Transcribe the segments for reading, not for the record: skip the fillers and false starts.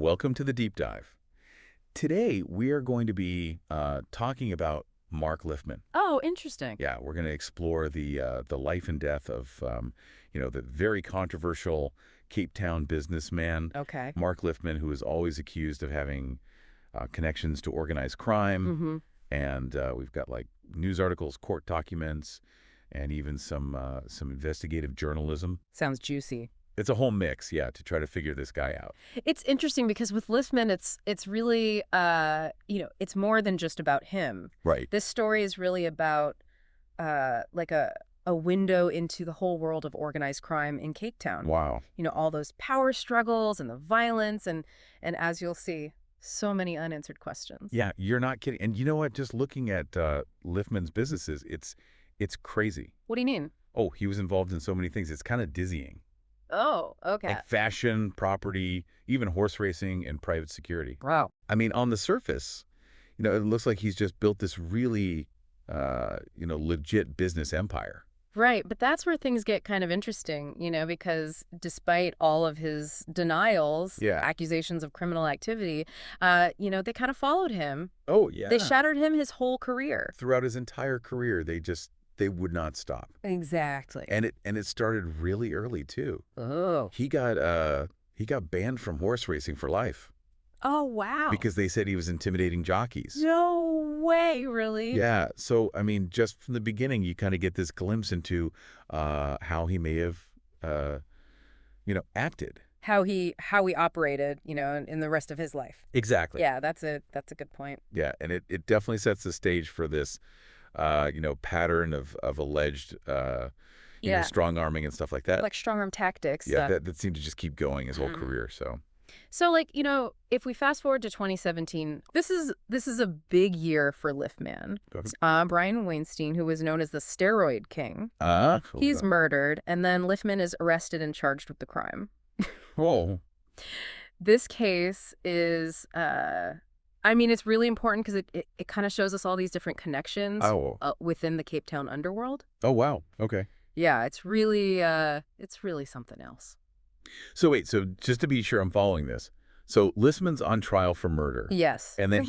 welcome to the deep dive. Today, we are going to be talking about Mark Lifman. Oh, interesting. Yeah, we're going to explore the life and death of, the very controversial Cape Town businessman, Okay. Mark Lifman, who is always accused of having connections to organized crime. Mm-hmm. And we've got like news articles, court documents, and even some investigative journalism. Sounds juicy. It's a whole mix, yeah, to try to figure this guy out. It's interesting because with Lifman, it's really, it's more than just about him. Right. This story is really about like a window into the whole world of organized crime in Cape Town. Wow. All those power struggles and the violence and as you'll see, so many unanswered questions. Yeah, you're not kidding. And you know what? Just looking at Lifman's businesses, it's crazy. What do you mean? Oh, he was involved in so many things. It's kind of dizzying. Oh, okay. Like fashion, property, even horse racing and private security. Wow. I mean, on the surface, it looks like he's just built this really, legit business empire. Right, but that's where things get kind of interesting, because despite all of his denials, Yeah. accusations of criminal activity, they kind of followed him. Oh, yeah. They shattered him his whole career. Throughout his entire career, they would not stop. Exactly. And it started really early too. Oh. He got banned from horse racing for life. Oh, wow. Because they said he was intimidating jockeys. No way, really? Yeah. So, I mean, just from the beginning, you kind of get this glimpse into how he may have, acted. How he operated, in the rest of his life. Exactly. Yeah, that's a good point. Yeah. And it definitely sets the stage for this, pattern of alleged, strong arming and stuff like that. Like strong-arm tactics. Yeah, that seemed to just keep going his whole career. So, if we fast forward to 2017, this is a big year for Lifman. Brian Weinstein, who was known as the steroid king, he's murdered, and then Lifman is arrested and charged with the crime. Oh. This case is, it's really important because it kind of shows us all these different connections within the Cape Town underworld. Oh, wow. Okay. Yeah, it's really something else. So wait, just to be sure I'm following this. So Listman's on trial for murder. Yes. And then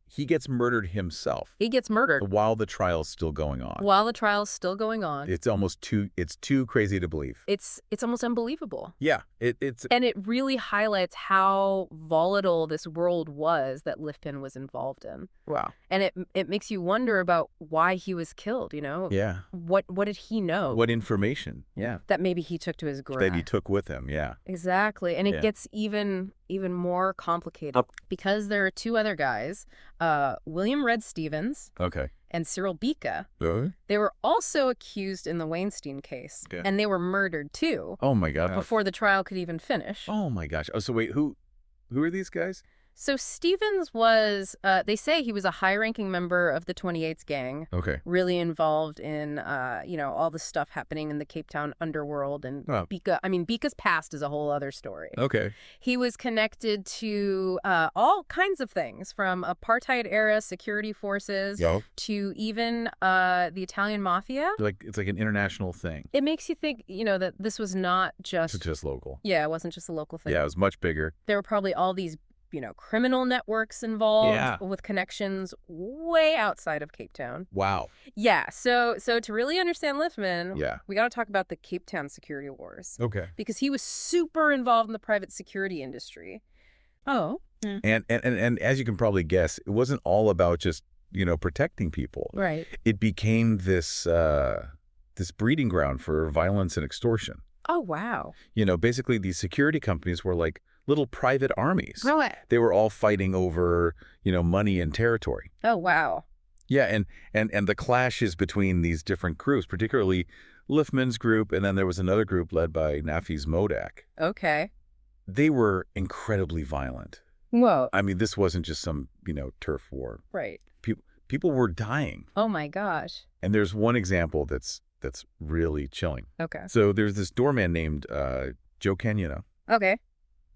he gets murdered himself. He gets murdered. While the trial's still going on. While the trial's still going on. It's too crazy to believe. It's almost unbelievable. Yeah. And it really highlights how volatile this world was that Lifman was involved in. Wow. And it makes you wonder about why he was killed, Yeah. What did he know? What information? Yeah. That maybe he took to his grave. That he took with him, yeah. Exactly. And it gets even more complicated because there are two other guys, William Red Stevens and Cyril Bika. They were also accused in the Weinstein case, and they were murdered too. Oh my God. Before the trial could even finish. Oh my gosh. Oh, so wait, who are these guys? So Stevens was, they say he was a high-ranking member of the 28th gang. Okay. Really involved in, all the stuff happening in the Cape Town underworld. And Bika's past is a whole other story. Okay. He was connected to all kinds of things, from apartheid-era security forces to even the Italian mafia. It's like an international thing. It makes you think, that this was not just... It's just local. Yeah, it wasn't just a local thing. Yeah, it was much bigger. There were probably all these criminal networks involved with connections way outside of Cape Town. Wow. Yeah. So to really understand Lifman, we got to talk about the Cape Town security wars. Okay. Because he was super involved in the private security industry. Oh. Yeah. And as you can probably guess, it wasn't all about just, protecting people. Right. It became this breeding ground for violence and extortion. Oh, wow. Basically these security companies were like little private armies. Oh, they were all fighting over, money and territory. Oh, wow. Yeah, and the clashes between these different groups, particularly Lifman's group, and then there was another group led by Nafi's Modak. Okay. They were incredibly violent. Whoa. I mean, this wasn't just some, turf war. Right. People were dying. Oh, my gosh. And there's one example that's really chilling. Okay. So there's this doorman named Joe Kenyana. Okay.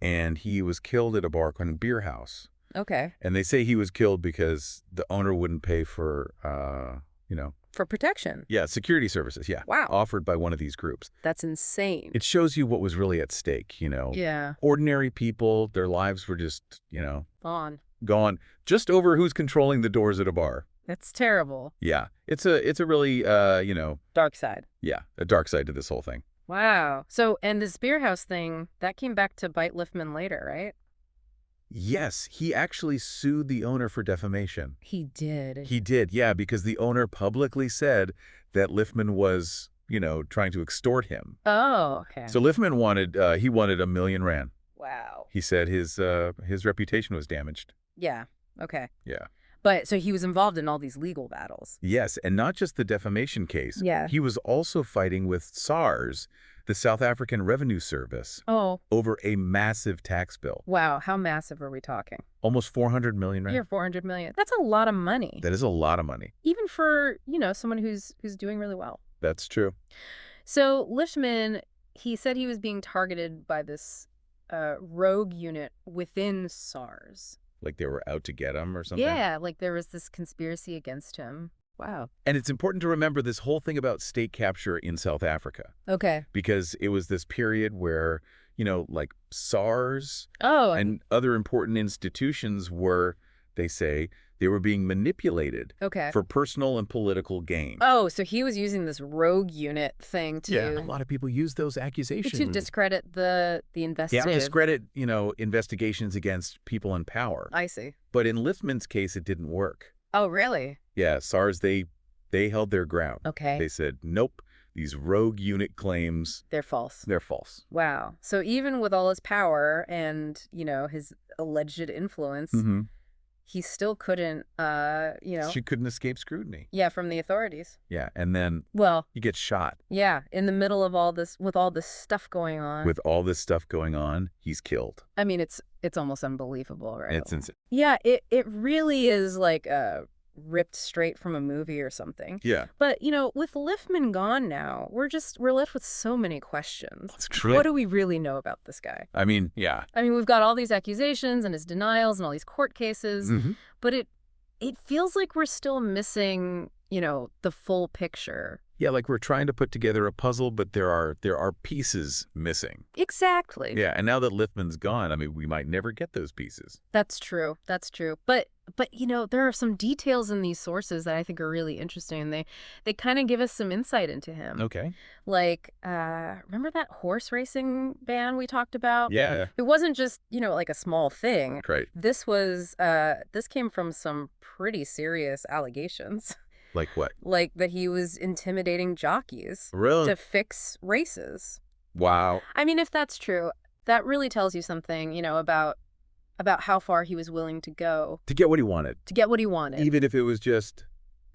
And he was killed at a Barquin beer house. Okay. And they say he was killed because the owner wouldn't pay for, For protection? Yeah, security services, yeah. Wow. Offered by one of these groups. That's insane. It shows you what was really at stake, Yeah. Ordinary people, their lives were just, Gone. Just over who's controlling the doors at a bar. That's terrible. Yeah. It's a really, Dark side. Yeah, a dark side to this whole thing. Wow. So, and the Spearhouse thing, that came back to bite Lifman later, right? Yes, he actually sued the owner for defamation. He did. He did, yeah, because the owner publicly said that Lifman was, trying to extort him. Oh, okay. So Lifman wanted $1 million rand. Wow. He said his reputation was damaged. Yeah. Okay. Yeah. But so he was involved in all these legal battles. Yes, and not just the defamation case. Yeah. He was also fighting with SARS, the South African Revenue Service, over a massive tax bill. Wow. How massive are we talking? Almost 400 million rand. Yeah, 400 million. That's a lot of money. That is a lot of money. Even for, someone who's doing really well. That's true. So Lifman, he said he was being targeted by this rogue unit within SARS. Like they were out to get him or something? Yeah, like there was this conspiracy against him. Wow. And it's important to remember this whole thing about state capture in South Africa. Okay. Because it was this period where, like SARS and other important institutions were, they say, they were being manipulated for personal and political gain. Oh, so he was using this rogue unit thing to... Yeah, a lot of people use those accusations. To discredit the investigative... Yeah, discredit, investigations against people in power. I see. But in Lifman's case, it didn't work. Oh, really? Yeah, SARS, they held their ground. Okay. They said, nope, these rogue unit claims... They're false. They're false. Wow. So even with all his power and, his alleged influence... Mm-hmm. He still couldn't, She couldn't escape scrutiny. Yeah, from the authorities. Yeah, and then he gets shot. Yeah, in the middle of all this, with all this stuff going on. With all this stuff going on, he's killed. I mean, it's almost unbelievable, right? It's insane. Yeah, it really is like ripped straight from a movie or something. Yeah. But, with Lifman gone now, we're left with so many questions. That's true. What do we really know about this guy? I mean, yeah. I mean, we've got all these accusations and his denials and all these court cases, but it feels like we're still missing, the full picture. Yeah, like we're trying to put together a puzzle, but there are pieces missing. Exactly. Yeah, and now that Lifman's gone, I mean, we might never get those pieces. That's true. That's true. But there are some details in these sources that I think are really interesting. They kind of give us some insight into him. Okay. Like, remember that horse racing ban we talked about? Yeah. It wasn't just, like a small thing. Right. This came from some pretty serious allegations. Like what? Like that he was intimidating jockeys Really? to fix races. Wow. I mean, if that's true, that really tells you something, about how far he was willing to go. To get what he wanted. To get what he wanted. Even if it was just,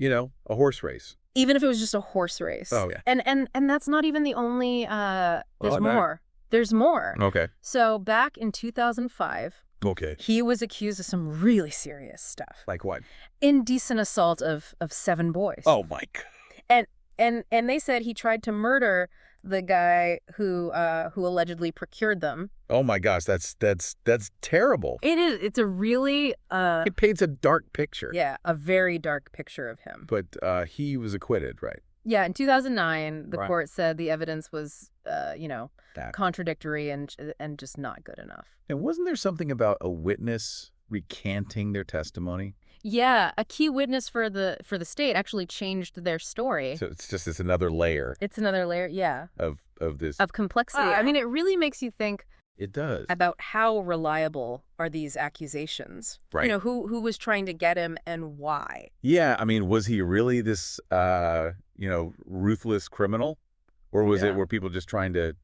a horse race. Even if it was just a horse race. Oh, yeah. And that's not even the only, there's more. There's more. Okay. So back in 2005... Okay. He was accused of some really serious stuff. Like what? Indecent assault of 7 boys. Oh, my God. And they said he tried to murder the guy who allegedly procured them. Oh, my gosh. That's terrible. It is. It's a really... it paints a dark picture. Yeah, a very dark picture of him. But he was acquitted, right? Yeah, in 2009, the Right. court said the evidence was, contradictory and just not good enough. And wasn't there something about a witness recanting their testimony? Yeah, a key witness for the state actually changed their story. So it's another layer. It's another layer, yeah. Of this. Of complexity. I mean, it really makes you think. It does. About how reliable are these accusations? Right. Who was trying to get him and why? Yeah, I mean, was he really this, ruthless criminal? Or was it were people just trying to...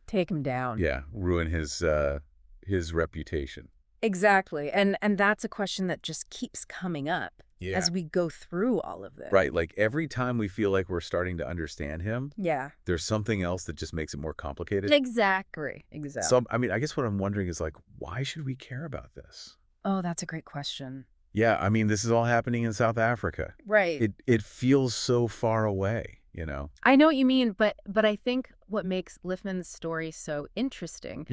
Take him down. Yeah, ruin his reputation. Exactly. And that's a question that just keeps coming up as we go through all of this. Right. Like every time we feel like we're starting to understand him, there's something else that just makes it more complicated. Exactly. So, I mean, I guess what I'm wondering is like, why should we care about this? Oh, that's a great question. Yeah, I mean, this is all happening in South Africa. Right. It feels so far away, I know what you mean, but I think what makes Lifman's story so interesting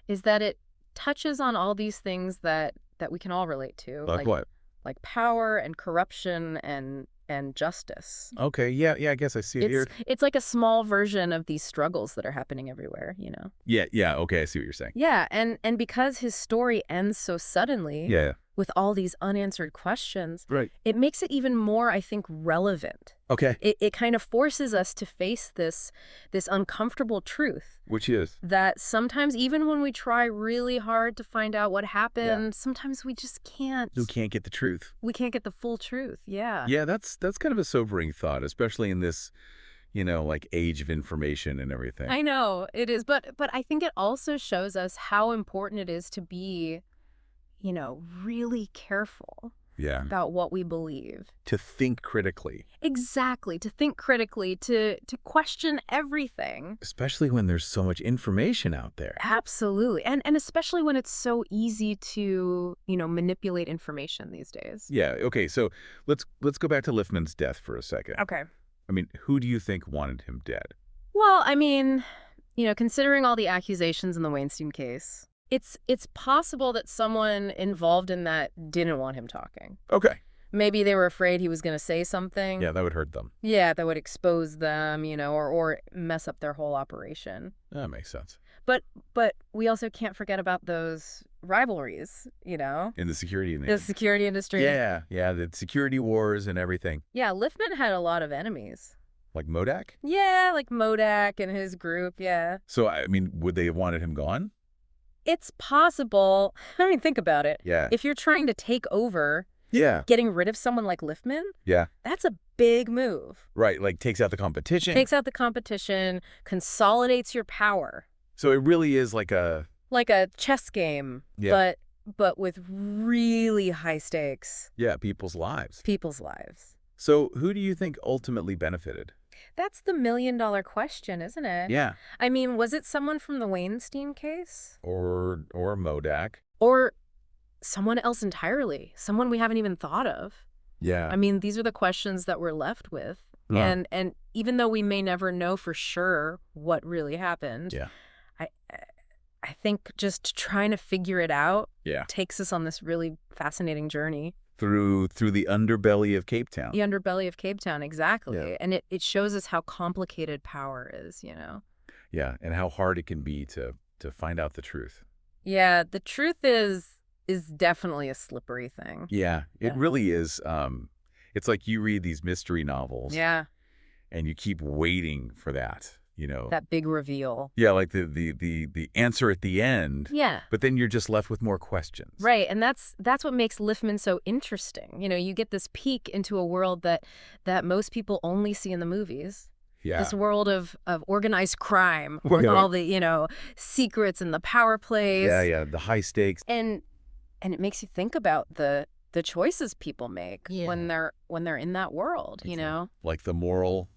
is that it touches on all these things that we can all relate to. Like what? Like power and corruption and and justice. Okay, yeah, I guess I see it here. It's like a small version of these struggles that are happening everywhere, you know? Yeah, okay, I see what you're saying. Yeah, and because his story ends so suddenly, Yeah. with all these unanswered questions, Right. it makes it even more, I think, relevant. Okay. It kind of forces us to face this uncomfortable truth. Which is? That sometimes, even when we try really hard to find out what happened, sometimes we just can't. You can't get the truth. We can't get the full truth, yeah. Yeah, that's kind of a sobering thought, especially in this, like age of information and everything. I know, it is. But I think it also shows us how important it is to be, really careful. Yeah. About what we believe. To think critically. Exactly. To think critically, to question everything. Especially when there's so much information out there. Absolutely. And especially when it's so easy to, manipulate information these days. Yeah. Okay. So let's go back to Lifman's death for a second. Okay. I mean, who do you think wanted him dead? Well, I mean, considering all the accusations in the Weinstein case, it's possible that someone involved in that didn't want him talking. Okay. Maybe they were afraid he was going to say something. Yeah, that would hurt them. Yeah, that would expose them, or mess up their whole operation. That makes sense. But we also can't forget about those rivalries, In the security industry. The security industry. Yeah, the security wars and everything. Yeah, Lifman had a lot of enemies. Like Modak? Yeah, like Modak and his group, yeah. So, I mean, would they have wanted him gone? It's possible. I mean, think about it. Yeah. If you're trying to take over, getting rid of someone like Lifman, that's a big move. Right, like takes out the competition. Takes out the competition, consolidates your power. So it really is like a chess game, but with really high stakes. Yeah, people's lives. People's lives. So who do you think ultimately benefited? That's the million-dollar question, isn't it? Yeah. I mean, was it someone from the Weinstein case? Or Modak? Or someone else entirely? Someone we haven't even thought of? Yeah. I mean, these are the questions that we're left with. Yeah. And even though we may never know for sure what really happened, I think just trying to figure it out takes us on this really fascinating journey. Through the underbelly of Cape Town. The underbelly of Cape Town, exactly. Yeah. And it shows us how complicated power is, Yeah, and how hard it can be to find out the truth. Yeah, the truth is definitely a slippery thing. Yeah, it really is. It's like you read these mystery novels. Yeah. And you keep waiting for that. That big reveal. Yeah, like the answer at the end. Yeah. But then you're just left with more questions. Right, and that's what makes Lifman so interesting. You get this peek into a world that most people only see in the movies. Yeah. This world of organized crime with all the, secrets and the power plays. Yeah, the high stakes. And it makes you think about the choices people make when they're in that world, Like the moral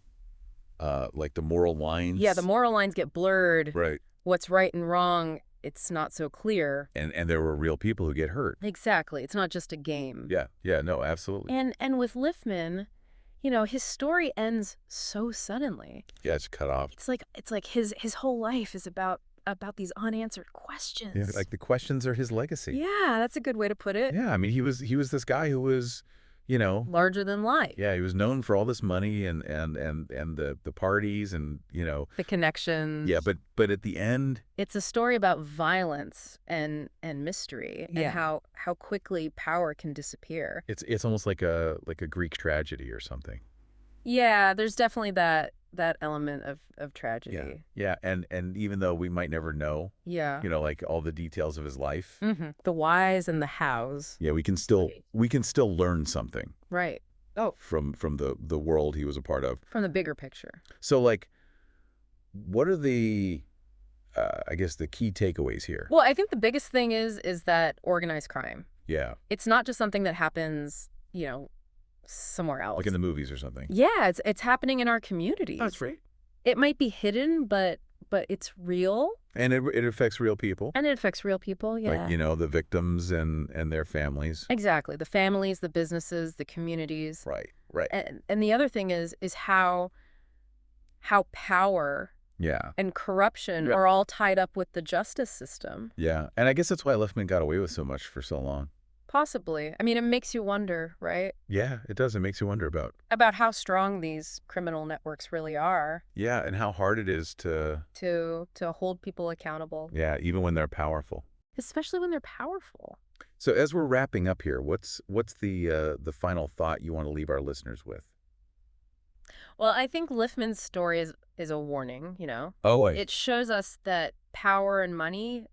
lines. Yeah, the moral lines get blurred. Right. What's right and wrong, it's not so clear. And there were real people who get hurt. Exactly. It's not just a game. Yeah, no, absolutely. And with Lifman, his story ends so suddenly. Yeah, it's cut off. It's like his whole life is about these unanswered questions. Yeah, like the questions are his legacy. Yeah, that's a good way to put it. Yeah, I mean, he was this guy who was, larger than life. Yeah, he was known for all this money and the parties and, the connections. Yeah, but at the end, it's a story about violence and mystery and how quickly power can disappear. It's almost like a Greek tragedy or something. Yeah, there's definitely that element of tragedy. Yeah, and even though we might never know, like all the details of his life, the whys and the hows. Yeah, we can still learn something. Right. Oh, from the world he was a part of. From the bigger picture. So, like, what are the I guess the key takeaways here? Well, I think the biggest thing is that organized crime. Yeah. It's not just something that happens, somewhere else. Like in the movies or something. Yeah, it's happening in our communities. That's right. It might be hidden, but it's real. And it affects real people. And it affects real people, yeah. Like, the victims and their families. Exactly. The families, the businesses, the communities. Right. And the other thing is how power and corruption are all tied up with the justice system. Yeah. And I guess that's why Lifman got away with so much for so long. Possibly. I mean, it makes you wonder, right? Yeah, it does. It makes you wonder About how strong these criminal networks really are. Yeah, and how hard it is to hold people accountable. Yeah, even when they're powerful. Especially when they're powerful. So as we're wrapping up here, what's the final thought you want to leave our listeners with? Well, I think Lifman's story is a warning, you know. Oh, it shows us that power and money,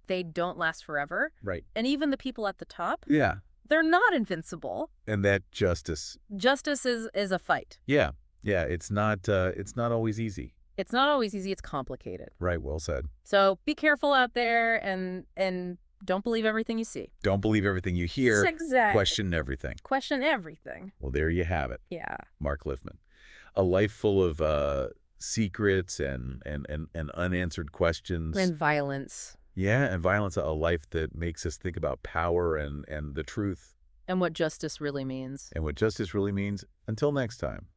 they don't last forever. right. And even the people at the top, Yeah. they're not invincible. And that justice. Justice is a fight. Yeah. Yeah, it's not always easy. It's not always easy. It's complicated. Right, well said. So be careful out there and don't believe everything you see. Don't believe everything you hear. Exactly. Question everything. Question everything. Well, there you have it. Yeah. Mark Lifman. A life full of secrets and unanswered questions. And violence. Yeah, and violence, a life that makes us think about power and the truth. And what justice really means. And what justice really means. Until next time.